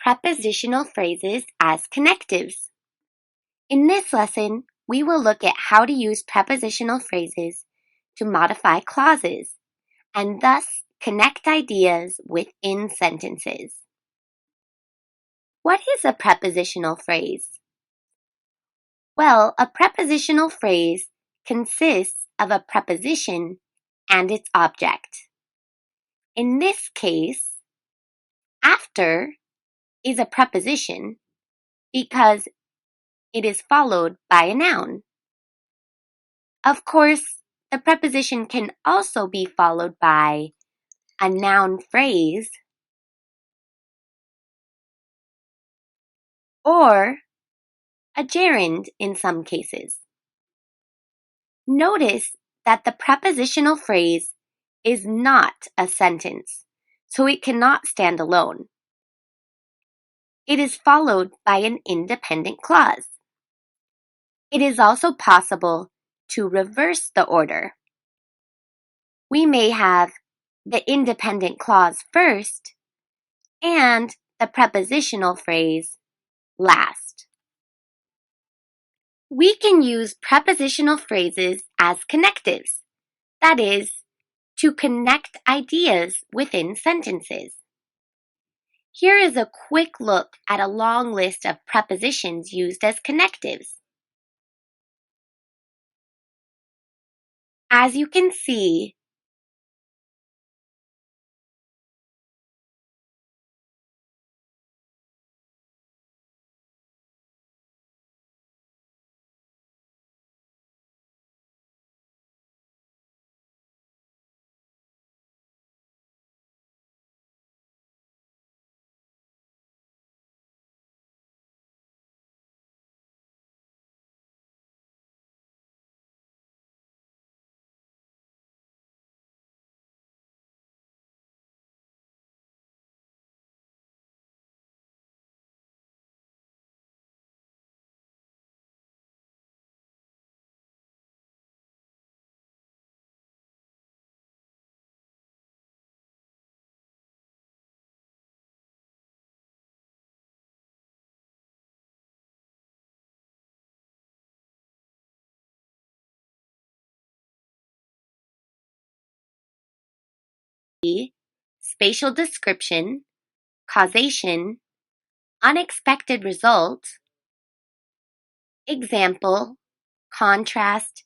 prepositional phrases as connectives. In this lesson, we will look at how to use prepositional phrases to modify clauses and thus connect ideas within sentences. What is a prepositional phrase? Well, a prepositional phrase consists of a preposition and its object. In this case, after is a preposition because it is followed by a noun. Of course, the preposition can also be followed by a noun phrase or a gerund in some cases. Notice that the prepositional phrase is not a sentence, so it cannot stand alone. It is followed by an independent clause. It is also possible to reverse the order. We may have the independent clause first and the prepositional phrase last. We can use prepositional phrases as connectives, that is, to connect ideas within sentences. Here is a quick look at a long list of prepositions used as connectives. As you can see, spatial description, causation, unexpected result, example, contrast,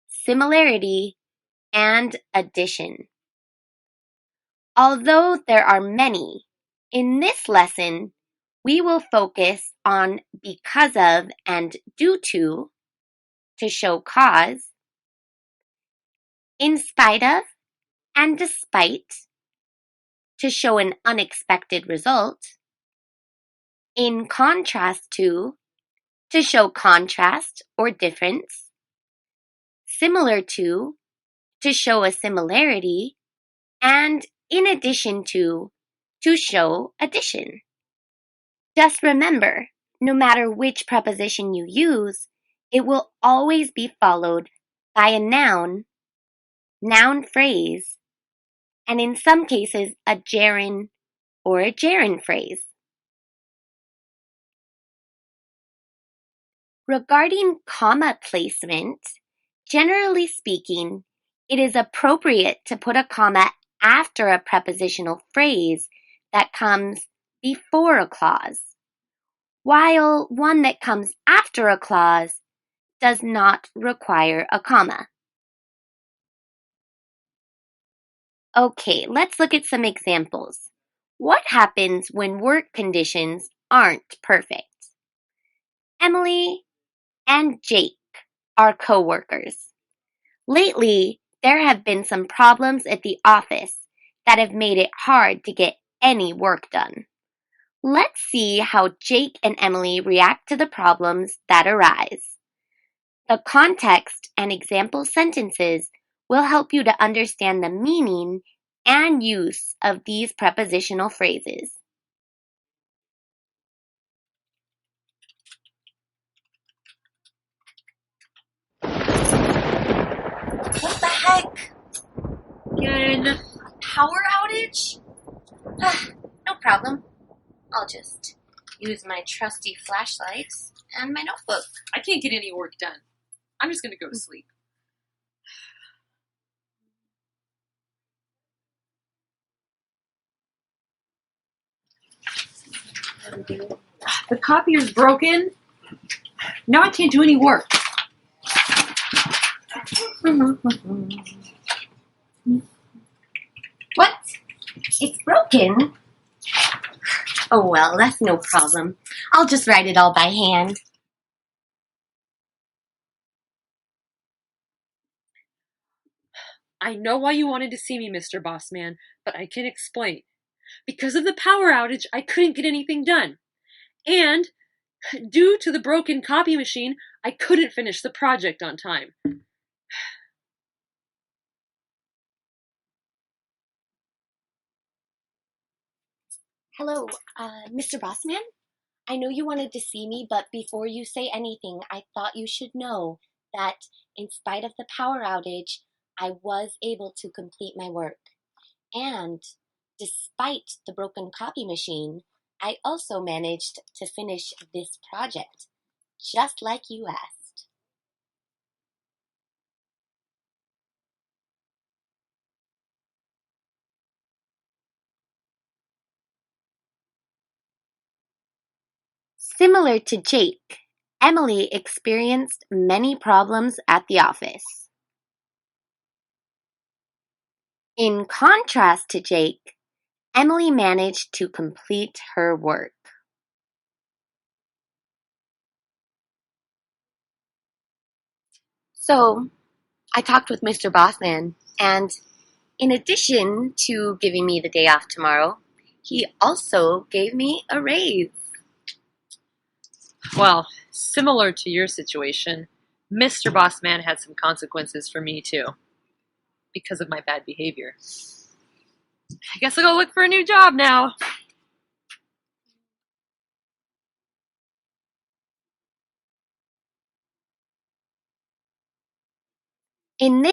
similarity, and addition. Although there are many, in this lesson, we will focus on because of and due to show cause, in spite of and despite to show an unexpected result, in contrast to show contrast or difference, similar to show a similarity, and in addition to show addition. Just remember, no matter which preposition you use, it will always be followed by a noun phrase, and in some cases a gerund or a gerund phrase. Regarding comma placement, generally speaking, it is appropriate to put a comma after a prepositional phrase that comes before a clause, while one that comes after a clause does not require a comma. Okay, let's look at some examples. What happens when work conditions aren't perfect? Emily and Jake are co-workers. Lately, there have been some problems at the office that have made it hard to get any work done. Let's see how Jake and Emily react to the problems that arise. The context and example sentences will help you to understand the meaning and use of these prepositional phrases. Again, power outage? No problem. I'll just use my trusty flashlights and my notebook. I can't get any work done. I'm just going to go to sleep. The copier's broken. Now I can't do any work. What? It's broken? Oh well, that's no problem. I'll just write it all by hand. I know why you wanted to see me, Mr. Bossman, but I can explain. Because of the power outage, I couldn't get anything done. And due to the broken copy machine, I couldn't finish the project on time. Hello, Mr. Bossman? I know you wanted to see me, but before you say anything, I thought you should know that in spite of the power outage, I was able to complete my work. And despite the broken copy machine, I also managed to finish this project, just like you asked. Similar to Jake, Emily experienced many problems at the office. In contrast to Jake, Emily managed to complete her work. So, I talked with Mr. Bossman, and in addition to giving me the day off tomorrow, he also gave me a raise. Well, similar to your situation, Mr. Bossman had some consequences for me too. Because of my bad behavior. I guess I'll go look for a new job now. In this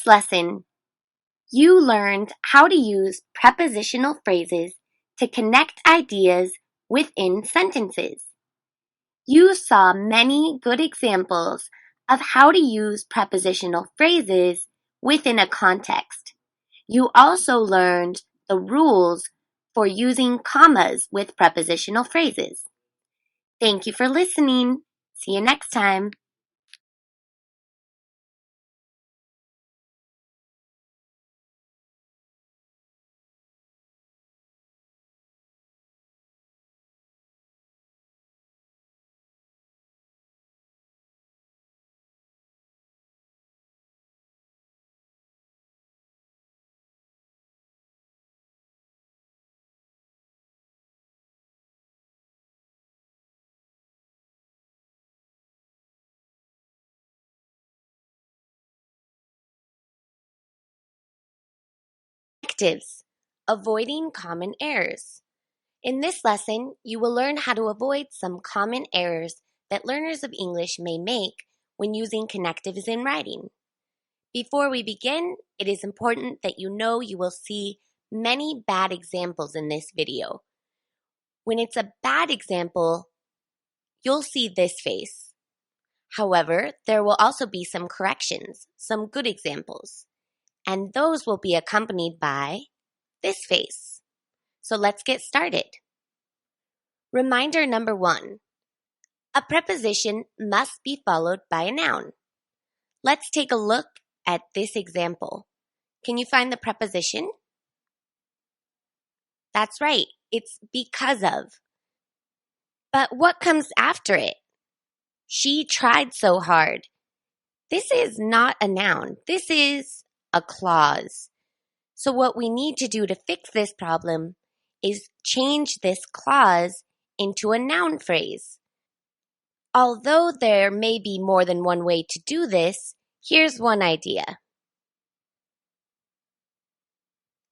lesson, you learned how to use prepositional phrases to connect ideas within sentences. You saw many good examples of how to use prepositional phrases within a context. You also learned the rules for using commas with prepositional phrases. Thank you for listening. See you next time. Adjectives. Avoiding common errors. In this lesson, you will learn how to avoid some common errors that learners of English may make when using connectives in writing. Before we begin, it is important that you know you will see many bad examples in this video. When it's a bad example, you'll see this face. However, there will also be some corrections, some good examples, and those will be accompanied by this face. So let's get started. Reminder number 1. A preposition must be followed by a noun. Let's take a look at this example. Can you find the preposition? That's right, it's because of. But what comes after it? She tried so hard. This is not a noun. This is a clause. So what we need to do to fix this problem is change this clause into a noun phrase. Although there may be more than one way to do this, here's one idea.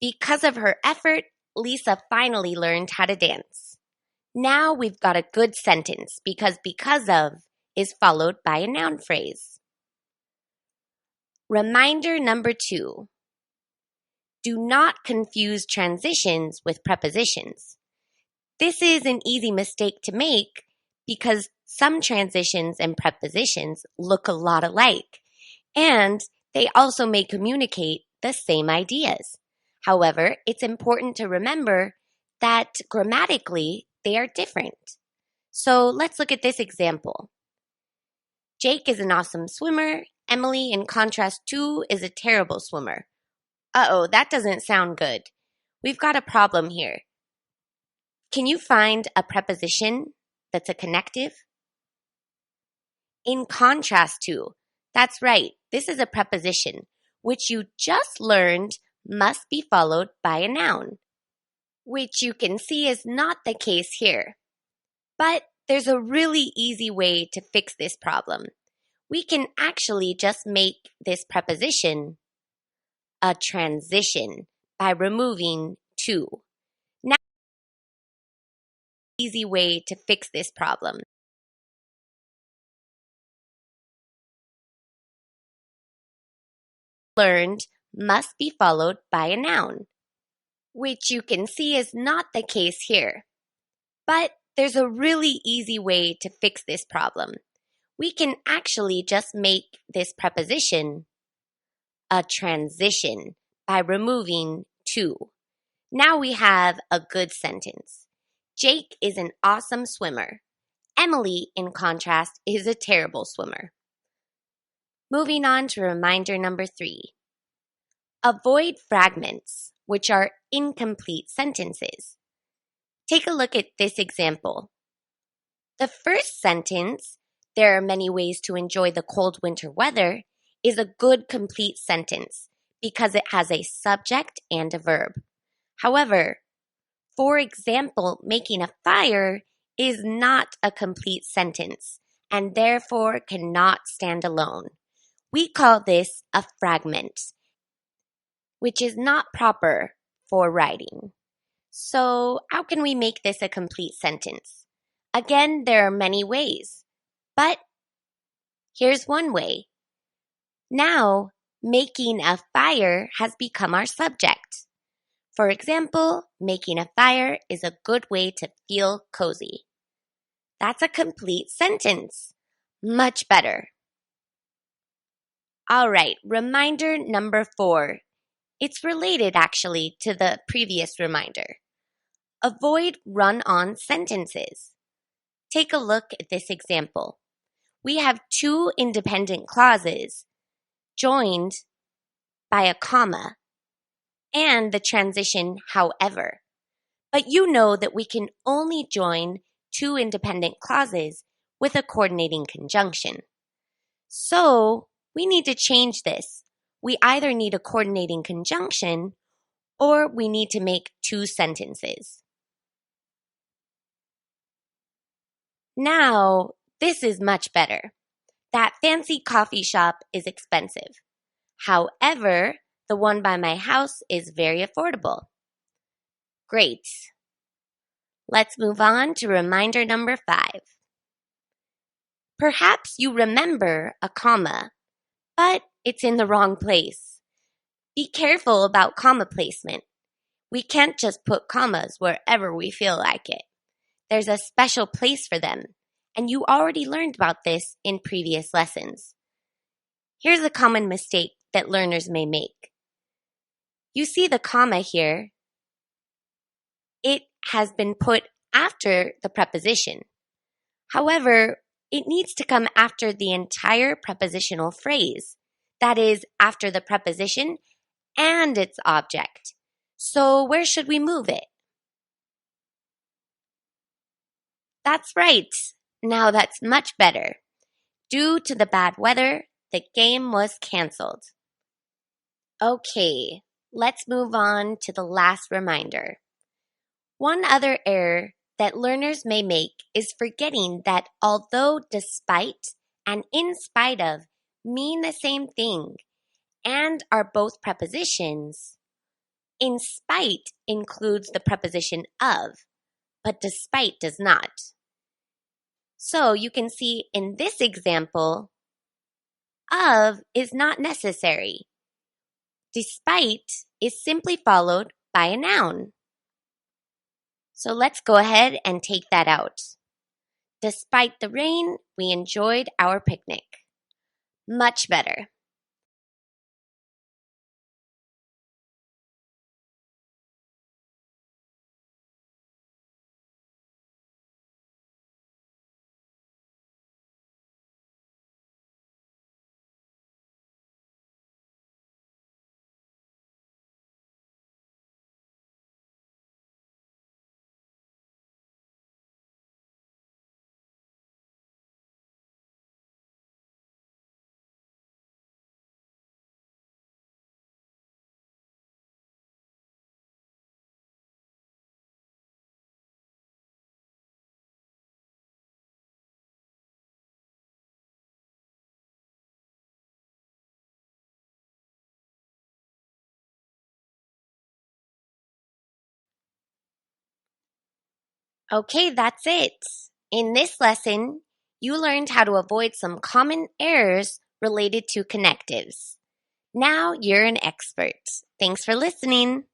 Because of her effort, Lisa finally learned how to dance. Now we've got a good sentence because of is followed by a noun phrase. Reminder number 2. Do not confuse transitions with prepositions. This is an easy mistake to make because some transitions and prepositions look a lot alike, and they also may communicate the same ideas. However, it's important to remember that grammatically they are different. So let's look at this example. Jake is an awesome swimmer. Emily, in contrast to, is a terrible swimmer. Uh-oh, that doesn't sound good. We've got a problem here. Can you find a preposition that's a connective? In contrast to. That's right, this is a preposition, which you just learned must be followed by a noun, which you can see is not the case here. But there's a really easy way to fix this problem. We can actually just make this preposition a transition by removing to. Now, easy way to fix this problem. Learned must be followed by a noun, which you can see is not the case here. But there's a really easy way to fix this problem. We can actually just make this preposition a transition by removing to. Now we have a good sentence. Jake is an awesome swimmer. Emily, in contrast, is a terrible swimmer. Moving on to reminder number 3. Avoid fragments, which are incomplete sentences. Take a look at this example. The first sentence, there are many ways to enjoy the cold winter weather, is a good complete sentence because it has a subject and a verb. However, for example, making a fire is not a complete sentence and therefore cannot stand alone. We call this a fragment, which is not proper for writing. So, how can we make this a complete sentence? Again, there are many ways, but here's one way. Now, making a fire has become our subject. For example, making a fire is a good way to feel cozy. That's a complete sentence. Much better. All right, reminder number 4. It's related actually to the previous reminder. Avoid run-on sentences. Take a look at this example. We have 2 independent clauses joined by a comma and the transition however. But you know that we can only join 2 independent clauses with a coordinating conjunction. So we need to change this. We either need a coordinating conjunction or we need to make 2 sentences. Now, this is much better. That fancy coffee shop is expensive. However, the one by my house is very affordable. Great. Let's move on to reminder number 5. Perhaps you remember a comma, but it's in the wrong place. Be careful about comma placement. We can't just put commas wherever we feel like it. There's a special place for them, and you already learned about this in previous lessons. Here's a common mistake that learners may make. You see the comma here. It has been put after the preposition. However, it needs to come after the entire prepositional phrase. That is, after the preposition and its object. So where should we move it? That's right. Now that's much better. Due to the bad weather, the game was canceled. Okay, let's move on to the last reminder. One other error that learners may make is forgetting that although despite and in spite of mean the same thing and are both prepositions, in spite includes the preposition of, but despite does not. So you can see in this example, of is not necessary. Despite is simply followed by a noun. So let's go ahead and take that out. Despite the rain, we enjoyed our picnic. Much better. Okay, that's it. In this lesson, you learned how to avoid some common errors related to connectives. Now you're an expert. Thanks for listening.